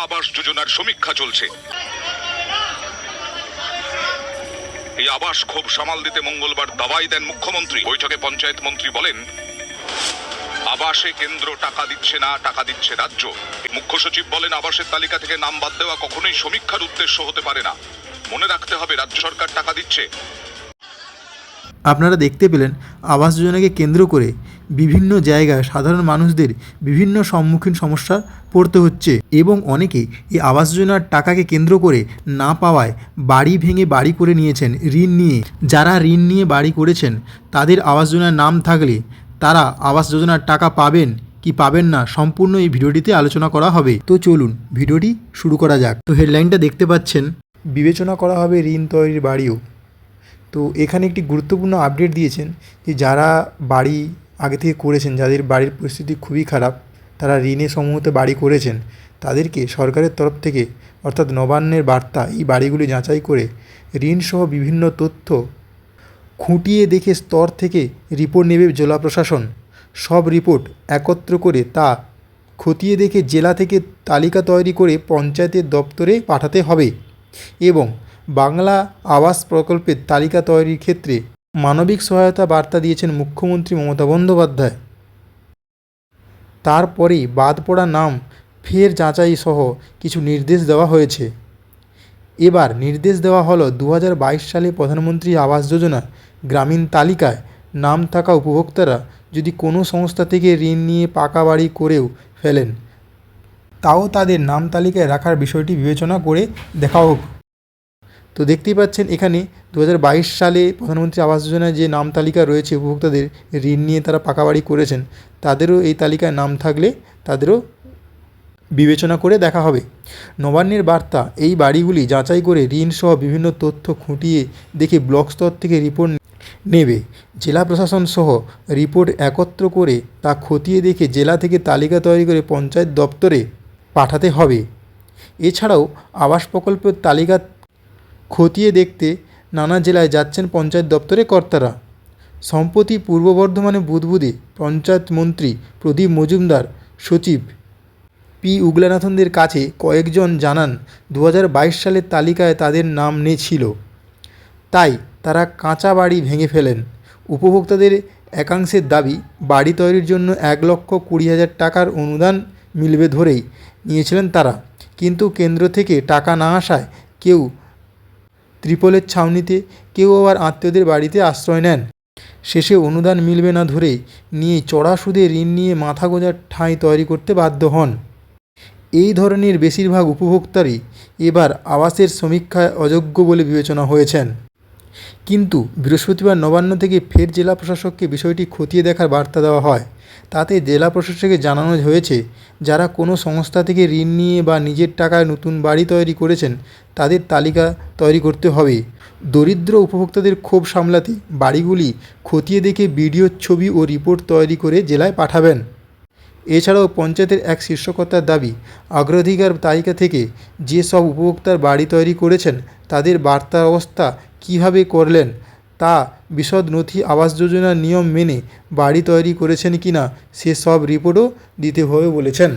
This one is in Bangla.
আবাস যোজনার সমীক্ষা চলছে। এই আবাস ক্ষোভ সামাল দিতে মঙ্গলবার দাওয়াই দেন মুখ্যমন্ত্রী। বৈঠকে পঞ্চায়েত মন্ত্রী বলেন, আবাসে কেন্দ্র টাকা দিচ্ছে না, টাকা দিচ্ছে রাজ্য। মুখ্য সচিব বলেন, আবাসের তালিকা থেকে নাম বাদ দেওয়া কখনোই সমীক্ষার উদ্দেশ্য হতে পারে না। মনে রাখতে হবে, রাজ্য সরকার টাকা দিচ্ছে। আপনারা দেখতে পেলেন আবাস যোজনাকে কেন্দ্র করে বিভিন্ন জায়গায় সাধারণ মানুষদের বিভিন্ন সম্মুখীন সমস্যা পড়তে হচ্ছে এবং অনেকে এই আবাস যোজনার টাকাকে কেন্দ্র করে না পাওয়ায় বাড়ি ভেঙে বাড়ি করে নিয়েছেন ঋণ নিয়ে। যারা ঋণ নিয়ে বাড়ি করেছেন তাদের আবাস যোজনার নাম থাকলে তারা আবাস যোজনার টাকা পাবেন কি পাবেন না সম্পূর্ণ এই ভিডিওটিতে আলোচনা করা হবে। তো চলুন ভিডিওটি শুরু করা যাক। তো হেডলাইনটা দেখতে পাচ্ছেন, বিবেচনা করা হবে ঋণ তৈরির বাড়িও। তো এখানে একটি গুরুত্বপূর্ণ আপডেট দিয়েছেন যে যারা বাড়ি আগে থেকে করেছেন, যাদের বাড়ির পরিস্থিতি খুবই খারাপ, তারা ঋণের সমূহতে বাড়ি করেছেন, তাদেরকে সরকারের তরফ থেকে অর্থাৎ নবান্নের বার্তা এই বাড়িগুলি যাচাই করে ঋণসহ বিভিন্ন তথ্য খুঁটিয়ে দেখে স্তর থেকে রিপোর্ট নেবে জেলা প্রশাসন। সব রিপোর্ট একত্র করে তা খতিয়ে দেখে জেলা থেকে তালিকা তৈরি করে পঞ্চায়েতের দপ্তরে পাঠাতে হবে এবং বাংলা আবাস প্রকল্পের তালিকা তৈরির ক্ষেত্রে মানবিক সহায়তা বার্তা দিয়েছেন মুখ্যমন্ত্রী মমতা বন্দ্যোপাধ্যায়। তারপরেই বাদ পড়া নাম ফের যাচাই সহ কিছু নির্দেশ দেওয়া হয়েছে। এবার নির্দেশ দেওয়া হলো 2022 সালে প্রধানমন্ত্রী আবাস যোজনা গ্রামীণ তালিকায় নাম থাকা উপভোক্তারা যদি কোনো সংস্থা থেকে ঋণ নিয়ে পাকা বাড়ি করেও ফেলেন, তাও তাদের নাম তালিকায় রাখার বিষয়টি বিবেচনা করে দেখা হোক। তো দেখতেই পাচ্ছেন এখানে 2022 সালে প্রধানমন্ত্রী আবাস যোজনায় যে নাম তালিকা রয়েছে উপভোক্তাদের ঋণ নিয়ে তারা পাকা বাড়ি করেছেন, তাদেরও এই তালিকায় নাম থাকলে তাদেরও বিবেচনা করে দেখা হবে। নবান্নের বার্তা, এই বাড়িগুলি যাচাই করে ঋণসহ বিভিন্ন তথ্য খুঁটিয়ে দেখে ব্লক স্তর থেকে রিপোর্ট নেবে। জেলা প্রশাসন সহ রিপোর্ট একত্র করে তা খতিয়ে দেখে জেলা থেকে তালিকা তৈরি করে পঞ্চায়েত দপ্তরে পাঠাতে হবে। এছাড়াও আবাস প্রকল্পের তালিকা খতিয়ে দেখতে নানা জেলায় যাচ্ছেন পঞ্চায়েত দপ্তরে কর্তারা। সম্প্রতি পূর্ব বর্ধমানে বুদবুদে পঞ্চায়েত মন্ত্রী প্রদীপ মজুমদার সচিব পি উগলানাথনদের কাছে কয়েকজন জানান 2022 সালের তালিকায় তাদের নাম ছিল, তাই তারা কাঁচা বাড়ি ভেঙে ফেলেন। উপভোক্তাদের একাংশের দাবি, বাড়ি তৈরির জন্য 1,20,000 টাকার অনুদান মিলবে ধরেই নিয়েছিলেন তারা, কিন্তু কেন্দ্র থেকে টাকা না আসায় কেউ ত্রিপলের ছাউনিতে, কেউ আবার আত্মীয়দের বাড়িতে আশ্রয় নেন। শেষে অনুদান মিলবে না ধরেই নিয়ে চড়া সুদে ঋণ নিয়ে মাথা গোঁজার ঠাঁই তৈরি করতে বাধ্য হন। এই ধরনের বেশিরভাগ উপভোক্তারই এবার আবাসের সমীক্ষায় অযোগ্য বলে বিবেচনা হয়েছেন। কিন্তু বৃহস্পতিবার নবান্ন থেকে ফের জেলা প্রশাসককে বিষয়টি খতিয়ে দেখার বার্তা দেওয়া হয়। তাতে জেলা প্রশাসককে জানানো হয়েছে, যারা কোনো সংস্থা থেকে ঋণ নিয়ে বা নিজের টাকায় নতুন বাড়ি তৈরি করেছেন তাদের তালিকা তৈরি করতে হবে। দরিদ্র উপভোক্তাদের ক্ষোভ সামলাতে বাড়িগুলি খতিয়ে দেখে ভিডিওর ছবি ও রিপোর্ট তৈরি করে জেলায় পাঠাবেন। এছাড়াও পঞ্চায়েতের এক শীর্ষকর্তার দাবি, অগ্রাধিকার তালিকা থেকে যে সব উপভোক্তার বাড়ি তৈরি করেছেন তাদের বার্তার অবস্থা কীভাবে করলেন তা বিশদ নথি, আবাস যোজনার নিয়ম মেনে বাড়ি তৈরি করেছেন কিনা সে সব রিপোর্টও দিতে হবে বলেছেন।